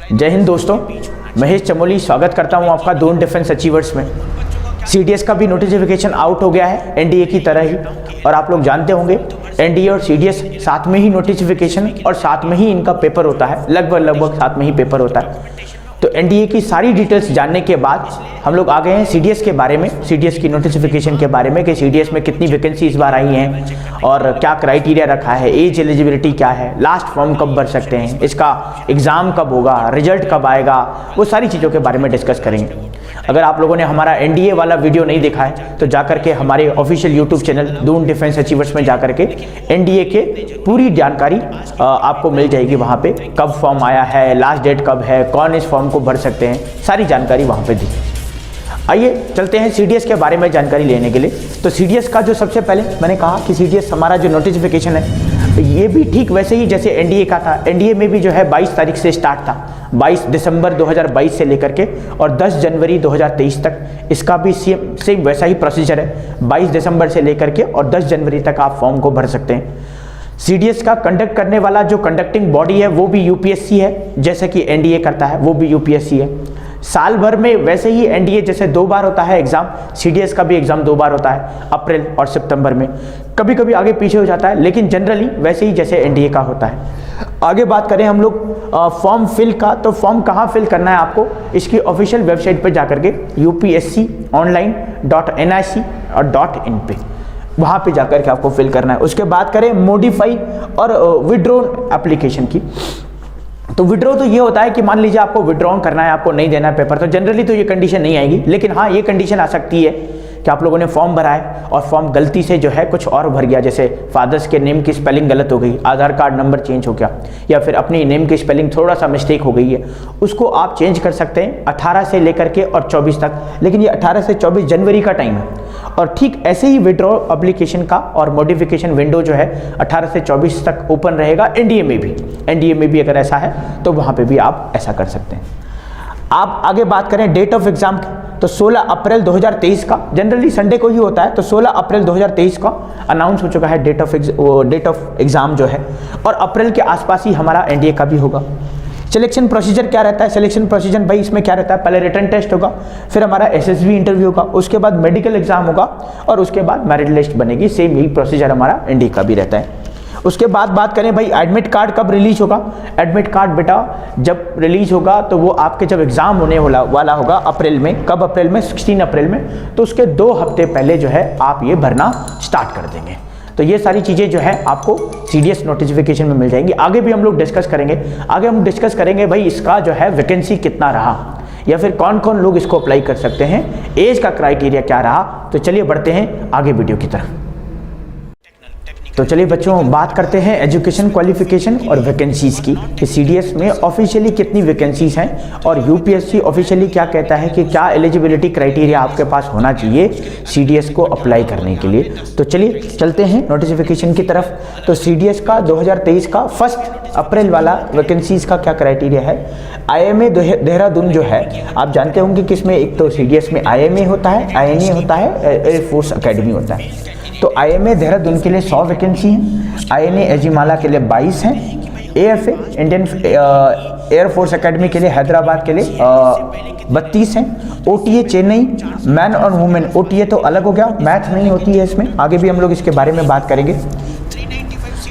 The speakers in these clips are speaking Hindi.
जय हिंद दोस्तों, महेश चमोली स्वागत करता हूं आपका दून डिफेंस अचीवर्स में। सीडीएस का भी नोटिफिकेशन आउट हो गया है एनडीए की तरह ही, और आप लोग जानते होंगे एनडीए और सीडीएस साथ में ही नोटिफिकेशन और साथ में ही इनका पेपर होता है, लगभग साथ में ही पेपर होता है। तो एनडीए की सारी डिटेल्स जानने के बाद हम लोग आ गए हैं सीडीएस के बारे में, सीडीएस की नोटिफिकेशन के बारे में कि सीडीएस में कितनी वैकेंसी इस बार आई हैं और क्या क्राइटेरिया रखा है, एज एलिजिबिलिटी क्या है, लास्ट फॉर्म कब भर सकते हैं, इसका एग्ज़ाम कब होगा, रिजल्ट कब आएगा, वो सारी चीज़ों के बारे में डिस्कस करेंगे। अगर आप लोगों ने हमारा एनडीए वाला वीडियो नहीं देखा है तो जाकर के हमारे official YouTube channel Doon defence achievers में जाकर के एनडीए के पूरी जानकारी आपको मिल जाएगी। वहाँ पे कब फॉर्म आया है, लास्ट डेट कब है, कौन इस फॉर्म को भर सकते हैं, सारी जानकारी वहाँ पे दी। आइए चलते हैं सीडीएस के बारे में जानकारी लेने के लिए। तो सीडीएस का जो सबसे पहले मैंने कहा कि सीडीएस हमारा जो नोटिफिकेशन है ये भी ठीक वैसे ही जैसे एनडीए का था। एनडीए में भी जो है 22 तारीख से स्टार्ट था, 22 दिसंबर 2022 से लेकर के और 10 जनवरी 2023 तक। इसका भी सेम वैसा ही प्रोसीजर है, 22 दिसंबर से लेकर के और 10 जनवरी तक आप फॉर्म को भर सकते हैं। सीडीएस का कंडक्ट करने वाला जो कंडक्टिंग बॉडी है वो भी यूपीएससी है, जैसे कि एनडीए करता है वो भी यूपीएससी है। साल भर में वैसे ही एनडीए जैसे 2 बार होता है एग्जाम, सीडीएस का भी एग्जाम 2 बार होता है, अप्रैल और सितंबर में। कभी कभी आगे पीछे हो जाता है, लेकिन जनरली वैसे ही जैसे एनडीए का होता है। आगे बात करें हम लोग फॉर्म फिल का, तो फॉर्म कहाँ फिल करना है आपको, इसकी ऑफिशियल वेबसाइट पर जाकर के upsconline.nic.in पे, वहाँ पे जाकर के आपको फिल करना है। उसके बाद करें मॉडिफाई और विड्रॉ एप्लीकेशन की। तो विड्रॉ तो ये होता है कि मान लीजिए आपको विड्रॉ करना है, आपको नहीं देना है पेपर, तो जनरली तो ये कंडीशन नहीं आएगी, लेकिन हाँ ये कंडीशन आ सकती है कि आप लोगों ने फॉर्म भरा है और फॉर्म गलती से जो है कुछ और भर गया, जैसे फादर्स के नेम की स्पेलिंग गलत हो गई, आधार कार्ड नंबर चेंज हो गया, या फिर अपनी नेम की स्पेलिंग थोड़ा सा मिस्टेक हो गई है, उसको आप चेंज कर सकते हैं 18 से लेकर के और 24 तक। लेकिन ये 18 से 24 जनवरी का टाइम है। और ठीक ऐसे ही विड्रॉ एप्लीकेशन का और मॉडिफिकेशन विंडो जो है 18 से 24 तक ओपन रहेगा एनडीए में भी। एनडीए में भी अगर ऐसा है तो वहाँ पे भी आप ऐसा कर सकते हैं। आप आगे बात करें डेट ऑफ एग्जाम की, तो 16 अप्रैल 2023 का, जनरली संडे को ही होता है, तो 16 अप्रैल 2023 का अनाउंस हो चुका है डेट ऑफ एग्जाम जो है, और अप्रैल के आसपास ही हमारा एनडीए का भी होगा। सिलेक्शन प्रोसीजर क्या रहता है, सिलेक्शन प्रोसीजर भाई इसमें क्या रहता है, पहले रिटन टेस्ट होगा, फिर हमारा एसएसबी इंटरव्यू होगा, उसके बाद मेडिकल एग्जाम होगा और उसके बाद मेरिट लिस्ट बनेगी। सेम यही प्रोसीजर हमारा एनडीए का भी रहता है। उसके बाद बात करें भाई एडमिट कार्ड कब रिलीज होगा। एडमिट कार्ड बेटा जब रिलीज होगा तो वो आपके जब एग्जाम होने वाला होगा अप्रैल में, कब अप्रैल में, 16 अप्रैल में, तो उसके 2 हफ्ते पहले जो है आप ये भरना स्टार्ट कर देंगे। तो ये सारी चीज़ें जो है आपको सीडीएस नोटिफिकेशन में मिल जाएंगी। आगे भी हम लोग डिस्कस करेंगे, आगे हम डिस्कस करेंगे भाई इसका जो है वैकेंसी कितना रहा, या फिर कौन कौन लोग इसको अप्लाई कर सकते हैं, एज का क्राइटेरिया क्या रहा। तो चलिए बढ़ते हैं आगे वीडियो की तरफ। तो चलिए बच्चों बात करते हैं एजुकेशन क्वालिफिकेशन और वैकेंसीज़ की, कि सीडीएस में ऑफिशियली कितनी वैकेंसीज़ हैं और यूपीएससी ऑफिशियली क्या कहता है कि क्या एलिजिबिलिटी क्राइटेरिया आपके पास होना चाहिए सीडीएस को अप्लाई करने के लिए। तो चलिए चलते हैं नोटिफिकेशन की तरफ। तो सीडीएस का 2023 का 1 अप्रैल वाला वैकेंसीज़ का क्या क्राइटेरिया है। आईएमए देहरादून जो है आप जानते होंगे कि इसमें एक तो सीडीएस में आईएमए होता है, आईएनए होता है, एयरफोर्स अकेडमी होता है। तो आईएमए देहरादून के लिए 100 वैकेंसी हैं, आईएनए एजिमाला के लिए 22 हैं, एएफए इंडियन एयरफोर्स एकेडमी के लिए हैदराबाद के लिए 32 हैं, ओटीए चेन्नई मैन और वुमेन, ओटीए तो अलग हो गया, मैथ नहीं होती है इसमें, आगे भी हम लोग इसके बारे में बात करेंगे।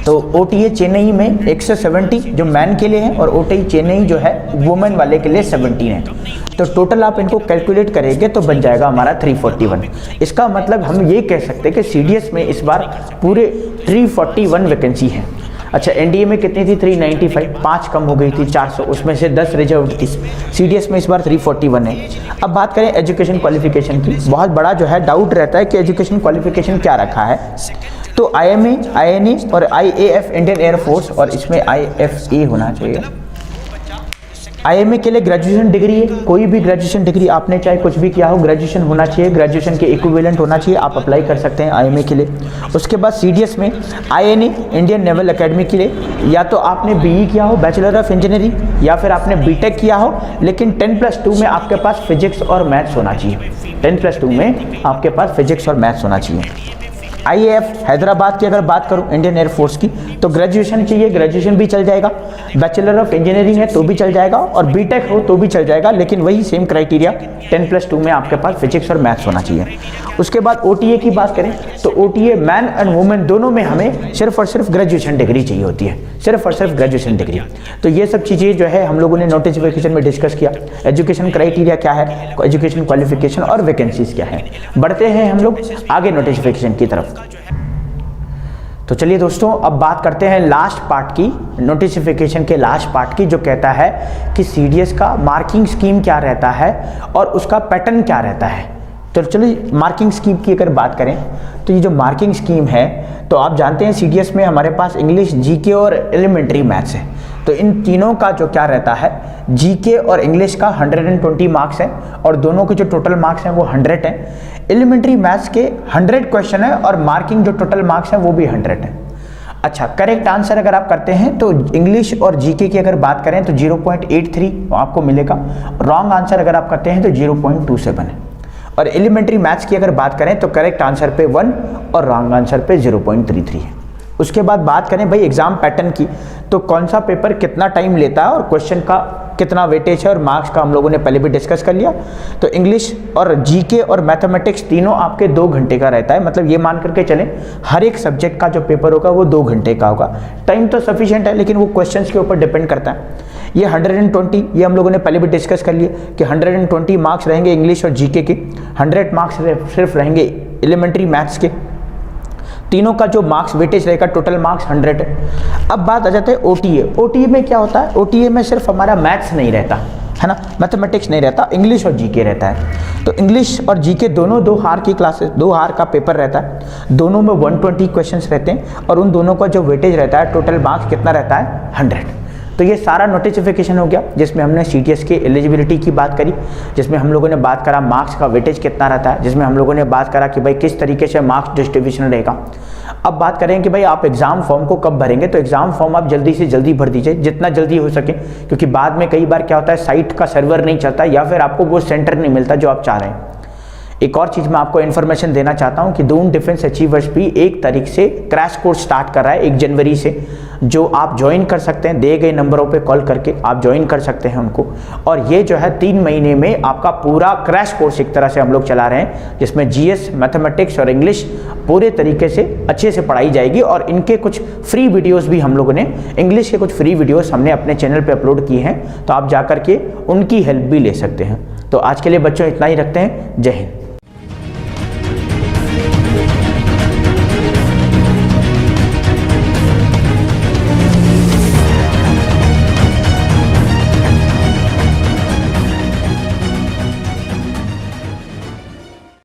तो ओटीए चेन्नई में 170 जो मैन के लिए है और ओटीए चेन्नई जो है वुमेन वाले के लिए 17 है। तो टोटल आप इनको कैलकुलेट करेंगे तो बन जाएगा हमारा 341। इसका मतलब हम ये कह सकते हैं कि सीडीएस में इस बार पूरे 341 वैकेंसी है। अच्छा एनडीए में कितनी थी, 395, 5 कम हो गई थी 400, उसमें से 10 रिजर्व थी। सीडीएस में इस बार 341 है। अब बात करें एजुकेशन क्वालिफिकेशन की, बहुत बड़ा जो है डाउट रहता है कि एजुकेशन क्वालिफिकेशन क्या रखा है। तो आईएमए, आईएनए और आईएएफ इंडियन एयरफोर्स, और इसमें आईएफए होना चाहिए। आईएमए के लिए ग्रेजुएशन डिग्री है, कोई भी ग्रेजुएशन डिग्री आपने चाहे कुछ भी किया हो, ग्रेजुएशन होना चाहिए, ग्रेजुएशन के इक्विवेलेंट होना चाहिए, आप अप्लाई कर सकते हैं आईएमए के लिए। उसके बाद सीडीएस में आईएनए इंडियन नेवल एकेडमी के लिए या तो आपने बीई किया हो, बैचलर ऑफ इंजीनियरिंग, या फिर आपने बीटेक किया हो, लेकिन 10+2 में आपके पास फिजिक्स और मैथ्स होना चाहिए। 10+2 में आपके पास फिजिक्स और मैथ्स होना चाहिए। IAF हैदराबाद की अगर बात करूं, इंडियन एयरफोर्स की, तो ग्रेजुएशन चाहिए, ग्रेजुएशन भी चल जाएगा, बैचलर ऑफ इंजीनियरिंग है तो भी चल जाएगा, और बीटेक हो तो भी चल जाएगा, लेकिन वही सेम क्राइटेरिया 10+2 में आपके पास फिजिक्स और मैथ्स होना चाहिए। उसके बाद OTA की बात करें तो OTA मैन एंड वुमेन दोनों में हमें सिर्फ और सिर्फ ग्रेजुएशन डिग्री चाहिए होती है, सिर्फ और सिर्फ ग्रेजुएशन डिग्री। तो ये सब चीज़ें जो है हम लोगों ने नोटिफिकेशन में डिस्कस किया। एजुकेशन क्राइटेरिया क्या है, एजुकेशन क्वालिफिकेशन और वैकेंसीज क्या है। बढ़ते हैं हम लोग आगे नोटिफिकेशन की तरफ। तो चलिए दोस्तों, अब बात करते हैं लास्ट पार्ट की, नोटिफिकेशन के लास्ट पार्ट की, जो कहता है कि CDS का मार्किंग स्कीम क्या रहता है और उसका पैटर्न क्या रहता है। तो चलिए मार्किंग स्कीम की अगर बात करें तो ये जो मार्किंग स्कीम है, तो आप जानते हैं CDS में हमारे पास इंग्लिश, GK और एलिमेंट्री मैथ्स है। तो इन तीनों का जो क्या रहता है, GK और इंग्लिश का 120 मार्क्स है और दोनों के जो टोटल मार्क्स हैं वो 100 हैं। एलिमेंट्री मैथ्स के 100 क्वेश्चन है और मार्किंग जो टोटल मार्क्स हैं वो भी 100 है। अच्छा, करेक्ट आंसर अगर आप करते हैं तो इंग्लिश और GK की अगर बात करें तो 0.83 आपको मिलेगा। रॉन्ग आंसर अगर आप करते हैं तो 0.27 है। और एलिमेंट्री मैथ्स की अगर बात करें तो करेक्ट आंसर पे 1 और रॉन्ग आंसर पे 0.33 है। उसके बाद बात करें भाई एग्जाम पैटर्न की, तो कौन सा पेपर कितना टाइम लेता है और क्वेश्चन का कितना वेटेज है और मार्क्स का हम लोगों ने पहले भी डिस्कस कर लिया। तो इंग्लिश और GK और मैथमेटिक्स तीनों आपके 2 घंटे का रहता है, मतलब ये मान करके चलें हर एक सब्जेक्ट का जो पेपर होगा वो 2 घंटे का होगा। टाइम तो सफिशिएंट है, लेकिन वो क्वेश्चंस के ऊपर डिपेंड करता है। ये 120, ये हम लोगों ने पहले भी डिस्कस कर लिए कि 120 मार्क्स रहेंगे इंग्लिश और GK के, 100 मार्क्स सिर्फ रहेंगे एलिमेंट्री मैथ्स के। तीनों का जो मार्क्स वेटेज रहेगा, टोटल मार्क्स 100 है। अब बात आ जाता है OTA में क्या होता है, OTA में सिर्फ हमारा मैथ्स नहीं रहता है ना, मैथमेटिक्स नहीं रहता, इंग्लिश और GK रहता है। तो इंग्लिश और GK दोनों 2 हार की क्लासेस, 2 हार का पेपर रहता है, दोनों में 120 क्वेश्चंस रहते हैं और उन दोनों का जो वेटेज रहता है, टोटल मार्क्स कितना रहता है, 100। तो ये सारा नोटिफिकेशन हो गया, जिसमें हमने CDS के एलिजिबिलिटी की बात करी, जिसमें हम लोगों ने बात करा मार्क्स का वेटेज कितना रहता है, जिसमें हम लोगों ने बात करा कि भाई किस तरीके से मार्क्स डिस्ट्रीब्यूशन रहेगा। अब बात करें कि भाई आप एग्जाम फॉर्म को कब भरेंगे, तो एग्जाम फॉर्म आप जल्दी से जल्दी भर दीजिए, जितना जल्दी हो सके, क्योंकि बाद में कई बार क्या होता है साइट का सर्वर नहीं चलता या फिर आपको वो सेंटर नहीं मिलता जो आप चाह रहे हैं। एक और चीज़ मैं आपको इन्फॉर्मेशन देना चाहता हूं कि दून डिफेंस अचीवर्स भी 1 तारीख से क्रैश कोर्स स्टार्ट कर रहा है, 1 जनवरी से, जो आप ज्वाइन कर सकते हैं। दिए गए नंबरों पे कॉल करके आप ज्वाइन कर सकते हैं उनको। और ये जो है 3 महीने में आपका पूरा क्रैश कोर्स एक तरह से हम लोग चला रहे हैं, जिसमें GS, मैथमेटिक्स और इंग्लिश पूरे तरीके से अच्छे से पढ़ाई जाएगी। और इनके कुछ फ्री वीडियोज़ भी हम लोगों ने, इंग्लिश के कुछ फ्री वीडियोज़ हमने अपने चैनल पर अपलोड किए हैं, तो आप जा करके उनकी हेल्प भी ले सकते हैं। तो आज के लिए बच्चों इतना ही रखते हैं। जय हिंद।